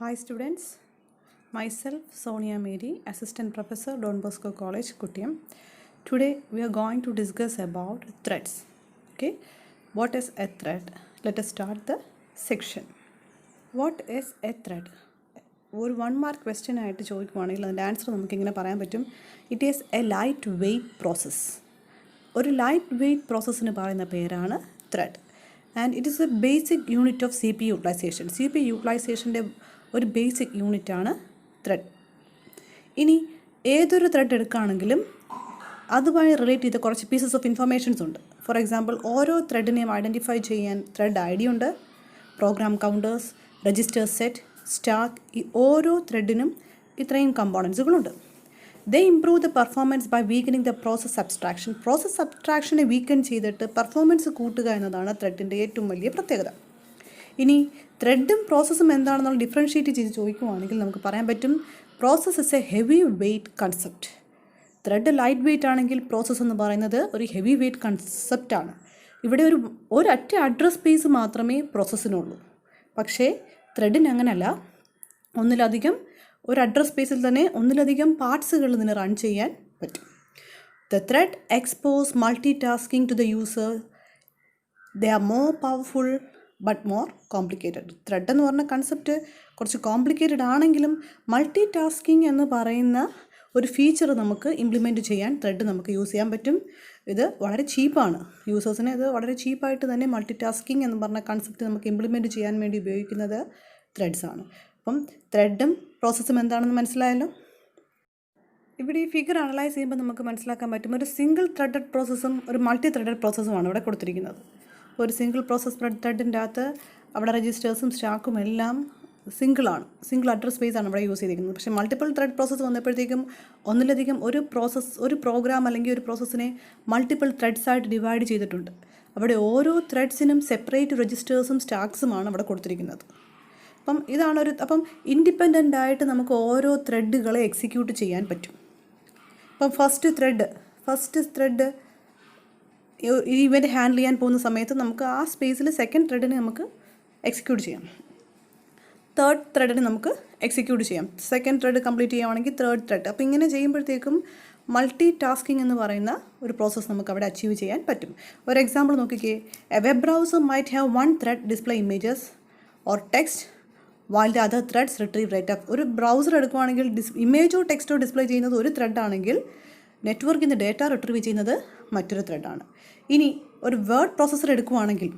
Hi students, myself Sonia Mary, Assistant Professor, Don Bosco College, Kuttiyam. Today we are going to discuss about threads. Okay, what is a thread? Let us start the section. What is a thread? ഒരു 1 mark question ആയിട്ട് ചോദിക്കുവാണെങ്കിൽ അതിൻ്റെ answer നമുക്കിങ്ങനെ പറയാൻ പറ്റും. It is a light weight process. ഒരു light weight പ്രോസസ്സിന് പറയുന്ന പേരാണ് thread. And it is a basic unit of C P utilization. C P യൂട്ടിലൈസേഷൻ്റെ ഒരു ബേസിക് യൂണിറ്റാണ് ത്രെഡ്. ഇനി ഏതൊരു ത്രെഡ് എടുക്കുകയാണെങ്കിലും അതുമായി റിലേറ്റ് ചെയ്ത കുറച്ച് പീസസ് ഓഫ് ഇൻഫർമേഷൻസ് ഉണ്ട്. ഫോർ എക്സാമ്പിൾ, ഓരോ ത്രെഡിനെയും ഐഡൻറ്റിഫൈ ചെയ്യാൻ ത്രെഡ് ഐ ഡി ഉണ്ട്, program counters, register set, stack. ഈ ഓരോ ത്രെഡിനും ഇത്രയും കമ്പോണൻസുകളുണ്ട്. They improve the performance by weakening the process subtraction. Process സബ്സ്ട്രാക്ഷനെ വീക്കൻ ചെയ്തിട്ട് പെർഫോമൻസ് കൂട്ടുക എന്നതാണ് ത്രെഡിൻ്റെ ഏറ്റവും വലിയ പ്രത്യേകത. ഇനി ത്രെഡും പ്രോസസ്സും എന്താണെന്നുള്ള ഡിഫറൻഷ്യേറ്റ് ചെയ്ത് ചോദിക്കുവാണെങ്കിൽ നമുക്ക് പറയാൻ പറ്റും, process is a heavy weight concept. Thread light weight ആണെങ്കിൽ പ്രോസസ്സ് എന്ന് പറയുന്നത് ഒരു ഹെവി വെയ്റ്റ് കൺസെപ്റ്റാണ്. ഇവിടെ ഒരൊറ്റ അഡ്രസ് സ്പേസ് മാത്രമേ പ്രോസസ്സിനുള്ളൂ. പക്ഷേ ത്രെഡിന് അങ്ങനെയല്ല, ഒരു അഡ്രസ് സ്പേസിൽ തന്നെ ഒന്നിലധികം പാർട്സുകൾ ഇതിന് റൺ ചെയ്യാൻ പറ്റും. The thread expose multi tasking to the user. They are more powerful but more complicated. Thread എന്ന് പറഞ്ഞ കൺസെപ്റ്റ് കുറച്ച് കോംപ്ലിക്കേറ്റഡ് ആണെങ്കിലും മൾട്ടി ടാസ്കിങ് എന്ന് പറയുന്ന ഒരു ഫീച്ചർ നമുക്ക് ഇംപ്ലിമെൻറ്റ് ചെയ്യാൻ ത്രെഡ് നമുക്ക് യൂസ് ചെയ്യാൻ പറ്റും. ഇത് വളരെ ചീപ്പാണ്. യൂസേഴ്സിന് ഇത് വളരെ ചീപ്പായിട്ട് തന്നെ മൾട്ടി ടാസ്കിങ് എന്ന് പറഞ്ഞ കൺസെപ്റ്റ് നമുക്ക് ഇംപ്ലിമെൻറ്റ് ചെയ്യാൻ വേണ്ടി ഉപയോഗിക്കുന്നത് ത്രെഡ്സാണ്. അപ്പം ത്രെഡും പ്രോസസ്സും എന്താണെന്ന് മനസ്സിലായല്ലോ. ഇവിടെ ഈ ഫിഗർ അനലൈസ് ചെയ്യുമ്പോൾ നമുക്ക് മനസ്സിലാക്കാൻ പറ്റും, ഒരു സിംഗിൾ ത്രെഡഡ് പ്രോസസ്സും ഒരു മൾട്ടി ത്രെഡഡ് പ്രോസസ്സുമാണ് ഇവിടെ കൊടുത്തിരിക്കുന്നത്. ഒരു സിംഗിൾ പ്രോസസ് ത്രെഡിൻ്റെ അകത്ത് അവിടെ രജിസ്റ്റേഴ്സും സ്റ്റാക്കും എല്ലാം സിംഗിൾ അഡ്രസ് സ്പേസ് ആണ് ഇവിടെ യൂസ് ചെയ്തിരിക്കുന്നത്. പക്ഷേ മൾട്ടിപ്പിൾ ത്രെഡ് പ്രോസസ്സ് വന്നപ്പോഴത്തേക്കും ഒന്നിലധികം ഒരു പ്രോഗ്രാം അല്ലെങ്കിൽ ഒരു പ്രോസസ്സിനെ മൾട്ടിപ്പിൾ ത്രെഡ്സായിട്ട് ഡിവൈഡ് ചെയ്തിട്ടുണ്ട്. അവിടെ ഓരോ ത്രെഡ്സിനും സെപ്പറേറ്റ് രജിസ്റ്റേഴ്സും സ്റ്റാക്സുമാണ് അവിടെ കൊടുത്തിരിക്കുന്നത്. അപ്പം ഇൻഡിപെൻഡൻ്റ് ആയിട്ട് നമുക്ക് ഓരോ ത്രെഡുകളെ എക്സിക്യൂട്ട് ചെയ്യാൻ പറ്റും. അപ്പം ഫസ്റ്റ് ത്രെഡ് ഇവൻ്റ് ഹാൻഡിൽ ചെയ്യാൻ പോകുന്ന സമയത്ത് നമുക്ക് ആ സ്പേസിൽ സെക്കൻഡ് ത്രെഡിനെ നമുക്ക് എക്സിക്യൂട്ട് ചെയ്യാം. തേർഡ് ത്രെഡിന് നമുക്ക് എക്സിക്യൂട്ട് ചെയ്യാം. സെക്കൻഡ് ത്രെഡ് കംപ്ലീറ്റ് ചെയ്യുകയാണെങ്കിൽ തേർഡ് ത്രെഡ്. അപ്പോൾ ഇങ്ങനെ ചെയ്യുമ്പോഴത്തേക്കും മൾട്ടി ടാസ്കിങ് എന്ന് പറയുന്ന ഒരു പ്രോസസ്സ് നമുക്ക് അവിടെ അച്ചീവ് ചെയ്യാൻ പറ്റും. ഒരു എക്സാമ്പിൾ നോക്കിക്കേ. A web browser might have one thread display images or text while the other threads retrieve data. ഒരു ബ്രൗസർ എടുക്കുകയാണെങ്കിൽ ഇമേജോ ടെക്സ്റ്റോ ഡിസ്പ്ലേ ചെയ്യുന്നത് ഒരു ത്രെഡാണെങ്കിൽ നെറ്റ്വർക്കിൽ നിന്ന് ഡേറ്റ റിട്രീവ് ചെയ്യുന്നത് മറ്റൊരു ത്രെഡാണ്. ഇനി ഒരു വേർഡ് പ്രോസസ്സർ എടുക്കുകയാണെങ്കിൽ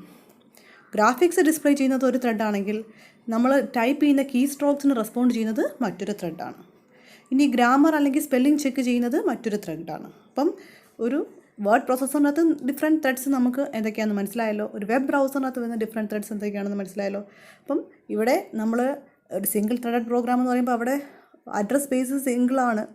ഗ്രാഫിക്സ് ഡിസ്പ്ലേ ചെയ്യുന്നത് ഒരു ത്രെഡാണെങ്കിൽ നമ്മൾ ടൈപ്പ് ചെയ്യുന്ന കീ സ്ട്രോക്സിന് റെസ്പോണ്ട് ചെയ്യുന്നത് മറ്റൊരു ത്രെഡാണ്. ഇനി ഗ്രാമർ അല്ലെങ്കിൽ സ്പെല്ലിംഗ് ചെക്ക് ചെയ്യുന്നത് മറ്റൊരു ത്രെഡാണ്. അപ്പം ഒരു വേർഡ് പ്രോസസ്സറിനകത്ത് ഡിഫറെൻറ്റ് ത്രെഡ്സ് നമുക്ക് എന്തൊക്കെയാണെന്ന് മനസ്സിലായല്ലോ. ഒരു വെബ് ബ്രൗസറിനകത്ത് വരുന്ന ഡിഫറെൻറ്റ് ത്രെഡ്സ് എന്തൊക്കെയാണെന്ന് മനസ്സിലായല്ലോ. അപ്പം ഇവിടെ നമ്മൾ ഒരു സിംഗിൾ ത്രെഡഡ് പ്രോഗ്രാം എന്ന് പറയുമ്പോൾ അവിടെ അഡ്രസ് സ്പേസ് സിംഗിളാണ്,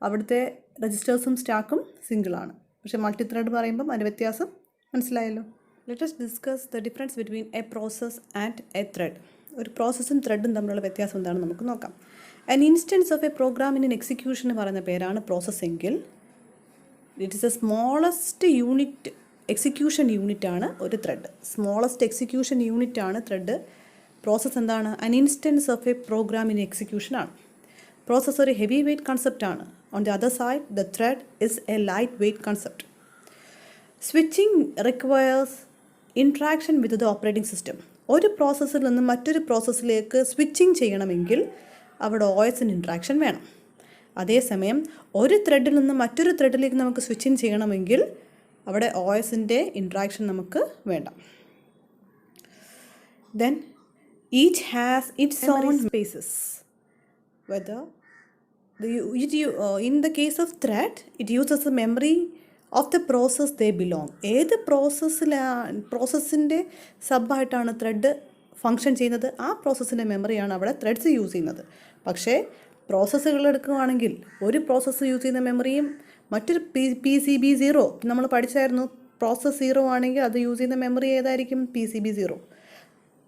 അവിടുത്തെ രജിസ്റ്റേഴ്സും സ്റ്റാക്കും സിംഗിളാണ്. പക്ഷേ മൾട്ടി ത്രെഡ് പറയുമ്പം അതിൻ്റെ വ്യത്യാസം മനസ്സിലായല്ലോ. Let us discuss the difference between a process and a thread. ഒരു പ്രോസസ്സും ത്രെഡും തമ്മിലുള്ള വ്യത്യാസം എന്താണെന്ന് നമുക്ക് നോക്കാം. ആൻ ഇൻസ്റ്റൻസ് ഓഫ് എ പ്രോഗ്രാമിന് എക്സിക്യൂഷൻ എന്ന് പറയുന്ന പേരാണ് പ്രോസസ് എങ്കിൽ it is a smallest unit execution യൂണിറ്റാണ് ഒരു ത്രെഡ്. സ്മോളസ്റ്റ് എക്സിക്യൂഷൻ യൂണിറ്റാണ് ത്രെഡ്. പ്രോസസ്സ് എന്താണ്? An instance of a program in എക്സിക്യൂഷനാണ്. പ്രോസസ്സ് ഒരു ഹെവി വെയ്റ്റ് കൺസെപ്റ്റാണ്. On the other side the thread is a light weight concept. Switching requires interaction with the operating system. ഒരു പ്രോസസ്സിൽ നിന്ന് മറ്റൊരു പ്രോസസ്സിലേക്ക് switching ചെയ്യണമെങ്കിൽ അവിടെ OSന് ഇൻട്രാക്ഷൻ വേണം. അതേസമയം ഒരു ത്രെഡിൽ നിന്ന് മറ്റൊരു ത്രെഡിലേക്ക് നമുക്ക് സ്വിച്ചിങ് ചെയ്യണമെങ്കിൽ അവിടെ OSൻ്റെ ഇൻട്രാക്ഷൻ നമുക്ക് വേണ്ട. Then each has it's on spaces. Whether in the case of thread it uses A memory of the process they belong. ഏത് പ്രോസസ്സിൻ്റെ സബായിട്ടാണ് ത്രെഡ് ഫങ്ഷൻ ചെയ്യുന്നത്, ആ പ്രോസസ്സിൻ്റെ മെമ്മറിയാണ് അവിടെ ത്രെഡ്സ് യൂസ് ചെയ്യുന്നത്. പക്ഷേ പ്രോസസ്സുകൾ എടുക്കുകയാണെങ്കിൽ ഒരു പ്രോസസ്സ് യൂസ് ചെയ്യുന്ന മെമ്മറിയും മറ്റൊരു PCB0 നമ്മൾ പഠിച്ചായിരുന്നു. പ്രോസസ്സ് 0 ആണെങ്കിൽ അത് യൂസ് ചെയ്യുന്ന മെമ്മറി ഏതായിരിക്കും? PCB0.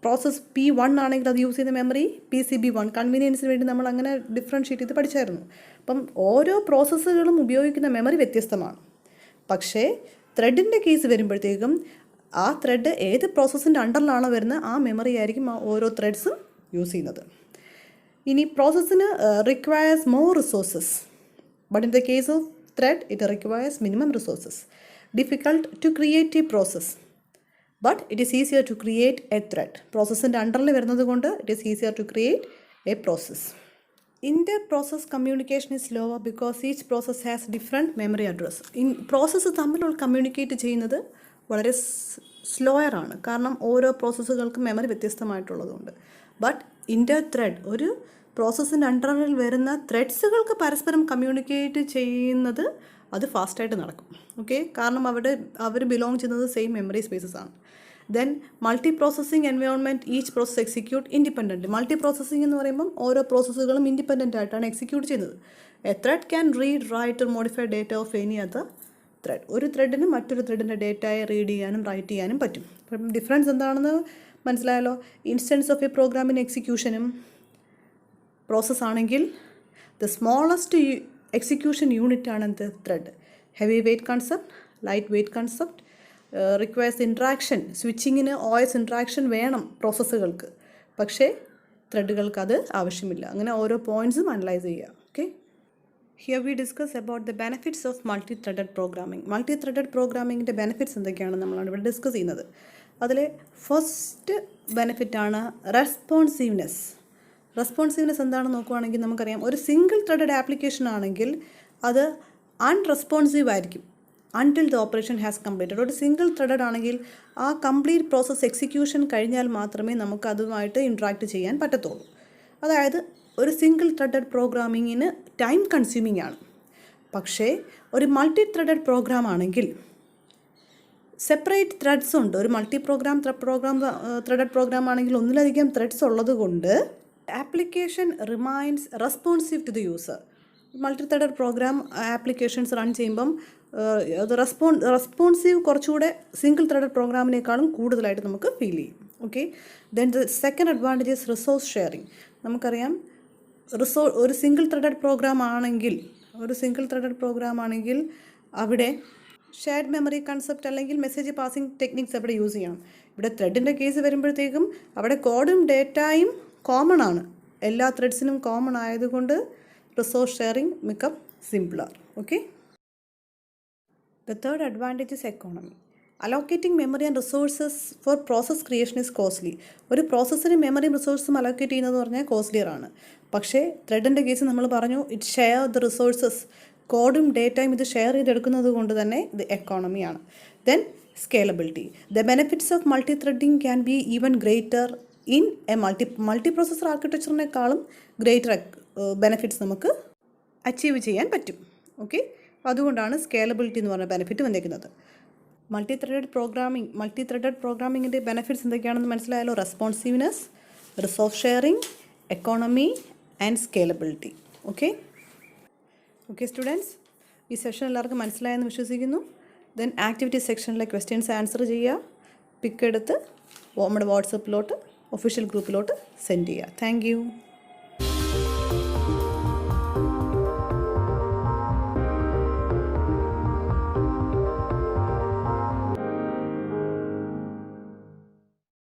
പ്രോസസ്സ് P1 ആണെങ്കിൽ അത് യൂസ് ചെയ്യുന്ന മെമ്മറി PCB1. കൺവീനിയൻസിന് വേണ്ടി നമ്മൾ അങ്ങനെ ഡിഫറൻഷ്യേറ്റ് ചെയ്ത് പഠിച്ചായിരുന്നു. അപ്പം ഓരോ പ്രോസസ്സുകളും ഉപയോഗിക്കുന്ന മെമ്മറി വ്യത്യസ്തമാണ്. പക്ഷേ ത്രെഡിൻ്റെ കേസ് വരുമ്പോഴത്തേക്കും ആ ത്രെഡ് ഏത് പ്രോസസ്സിൻ്റെ അണ്ടറിലാണോ വരുന്നത് ആ മെമ്മറി ആയിരിക്കും ഓരോ ത്രെഡ്സും യൂസ് ചെയ്യുന്നത്. ഇനി പ്രോസസ്സിന് requires more resources, but in the case of thread it requires minimum resources. Difficult to create a process, but it is easier to create a thread. പ്രോസസ്സിൻ്റെ അണ്ടറിൽ വരുന്നത് കൊണ്ട് it is easier to create a process. Inter-process communication is slower because each process has different memory address. Process തമ്മിലുള്ള communicate ചെയ്യുന്നത് വളരെ സ്ലോയർ ആണ്, കാരണം ഓരോ പ്രോസസ്സുകൾക്കും മെമ്മറി വ്യത്യസ്തമായിട്ടുള്ളതുകൊണ്ട്. ബട്ട് ഇൻ്റർ ത്രെഡ്, ഒരു പ്രോസസ്സിൻ്റെ അണ്ടറിൽ വരുന്ന ത്രെഡ്സുകൾക്ക് പരസ്പരം കമ്മ്യൂണിക്കേറ്റ് ചെയ്യുന്നത് അത് ഫാസ്റ്റായിട്ട് നടക്കും. ഓക്കെ, കാരണം അവർ ബിലോങ് ചെയ്യുന്നത് സെയിം മെമ്മറി സ്പേസസ് ആണ്. Then multi processing environment, each process execute independent. Multi processing എന്ന് പറയുമ്പം ഓരോ പ്രോസസ്സുകളും ഇൻഡിപെൻഡൻ്റ് ആയിട്ടാണ് എക്സിക്യൂട്ട് ചെയ്യുന്നത്. A thread can read, write or modify data of any other thread. ഒരു ത്രെഡിന് മറ്റൊരു ത്രെഡിൻ്റെ ഡേറ്റയെ റീഡ് ചെയ്യാനും റൈറ്റ് ചെയ്യാനും പറ്റും. അപ്പം ഡിഫറൻസ് എന്താണെന്ന് മനസ്സിലായല്ലോ. ഇൻസ്റ്റൻസ് ഓഫ് എ പ്രോഗ്രാമിന് എക്സിക്യൂഷനും പ്രോസസ്സ് ആണെങ്കിൽ ദ സ്മോളസ്റ്റ് എക്സിക്യൂഷൻ യൂണിറ്റ് ആണ് എന്ത്, thread. Heavy weight concept, light weight concept, requires interaction. സ്വിച്ചിങ്ങിന് OS ഇൻട്രാക്ഷൻ വേണം പ്രോസസ്സുകൾക്ക്, പക്ഷേ ത്രെഡുകൾക്ക് അത് ആവശ്യമില്ല. അങ്ങനെ ഓരോ പോയിൻറ്റ്സും അനലൈസ് ചെയ്യുക. Okay, here we discuss about the benefits of multi threaded programming. Multi threaded പ്രോഗ്രാമിങ്ങിൻ്റെ ബെനിഫിറ്റ്സ് എന്തൊക്കെയാണെന്ന് നമ്മളാണ് ഇവിടെ ഡിസ്കസ് ചെയ്യുന്നത്. അതിലെ ഫസ്റ്റ് ബെനിഫിറ്റാണ് റെസ്പോൺസീവ്നെസ്. റെസ്പോൺസീവ്നെസ് എന്താണെന്ന് നോക്കുകയാണെങ്കിൽ നമുക്കറിയാം, ഒരു സിംഗിൾ ത്രെഡഡ് ആപ്ലിക്കേഷൻ ആണെങ്കിൽ അത് അൺറെസ്പോൺസീവ് ആയിരിക്കും until the operation has completed. ഒരു സിംഗിൾ ത്രെഡഡ് ആണെങ്കിൽ ആ കംപ്ലീറ്റ് പ്രോസസ്സ് എക്സിക്യൂഷൻ കഴിഞ്ഞാൽ മാത്രമേ നമുക്ക് അതുമായിട്ട് ഇൻട്രാക്ട് ചെയ്യാൻ പറ്റത്തുള്ളൂ. അതായത് ഒരു സിംഗിൾ ത്രെഡഡ് പ്രോഗ്രാമിങ്ങിന് ടൈം കൺസ്യൂമിംഗ് ആണ്. പക്ഷേ ഒരു മൾട്ടി ത്രെഡഡ് പ്രോഗ്രാം ആണെങ്കിൽ സെപ്പറേറ്റ് ത്രെഡ്സ് ഉണ്ട്. ഒരു മൾട്ടി ത്രെഡഡ് പ്രോഗ്രാം ആണെങ്കിൽ ഒന്നിലധികം ത്രെഡ്സ് ഉള്ളത് കൊണ്ട് application remains responsive to the user. Multi threaded program applications run ചെയ്യുമ്പം അത് റെസ്പോൺസീവ് കുറച്ചുകൂടെ സിംഗിൾ ത്രെഡഡ് പ്രോഗ്രാമിനേക്കാളും കൂടുതലായിട്ട് നമുക്ക് ഫീൽ ചെയ്യും. Okay, then the second advantage is resource sharing. നമുക്കറിയാം, ഒരു സിംഗിൾ ത്രെഡഡ് പ്രോഗ്രാം ആണെങ്കിൽ അവിടെ ഷെയർഡ് മെമ്മറി കൺസെപ്റ്റ് അല്ലെങ്കിൽ മെസ്സേജ് പാസിംഗ് ടെക്നിക്സ് അവിടെ യൂസ് ചെയ്യണം. ഇവിടെ ത്രെഡിൻ്റെ കേസ് വരുമ്പോഴത്തേക്കും അവിടെ കോഡും ഡേറ്റയും കോമൺ ആണ്, എല്ലാ ത്രെഡ്സിനും കോമൺ ആയതുകൊണ്ട് റിസോഴ്സ് ഷെയറിങ് മിക്കം simpler. Okay, the third advantage is economy. Allocating memory and resources for process creation is costly. ഒരു പ്രോസസ്സിന് മെമ്മറിയും റിസോഴ്സും അലോക്കേറ്റ് ചെയ്യുന്നതെന്ന് പറഞ്ഞാൽ കോസ്റ്റ്ലിയർ ആണ്. പക്ഷേ ത്രെഡിൻ്റെ കേസ് നമ്മൾ പറഞ്ഞു, ഇറ്റ് ഷെയർ ദ റിസോഴ്സസ്, കോഡും ഡേറ്റയും ഇത് ഷെയർ ചെയ്തെടുക്കുന്നത് കൊണ്ട് തന്നെ ഇത് എക്കോണമിയാണ്. Then scalability. The benefits of multi threading can be even greater in a multi processor ആർക്കിടെക്ചറിനേക്കാളും ഗ്രേറ്റർ ബെനിഫിറ്റ്സ് നമുക്ക് അച്ചീവ് ചെയ്യാൻ പറ്റും. ഓക്കെ, അതുകൊണ്ടാണ് സ്കേലബിലിറ്റി എന്ന് പറഞ്ഞ ബെനിഫിറ്റ് വന്നിരിക്കുന്നത്. മൾട്ടി ത്രെഡഡ് പ്രോഗ്രാമിങ്ങിൻ്റെ ബെനിഫിറ്റ്സ് എന്തൊക്കെയാണെന്ന് മനസ്സിലായാലോ. Responsiveness, resource sharing, economy and scalability. Okay students, ഈ സെഷൻ എല്ലാവർക്കും മനസ്സിലായെന്ന് വിശ്വസിക്കുന്നു. ദെൻ ആക്ടിവിറ്റി സെക്ഷനിലെ ക്വസ്റ്റ്യൻസ് ആൻസർ ചെയ്യുക, പിക്ക് എടുത്ത് നമ്മുടെ വാട്സപ്പിലോട്ട് ഒഫീഷ്യൽ ഗ്രൂപ്പിലോട്ട് സെൻഡ് ചെയ്യുക. Thank U.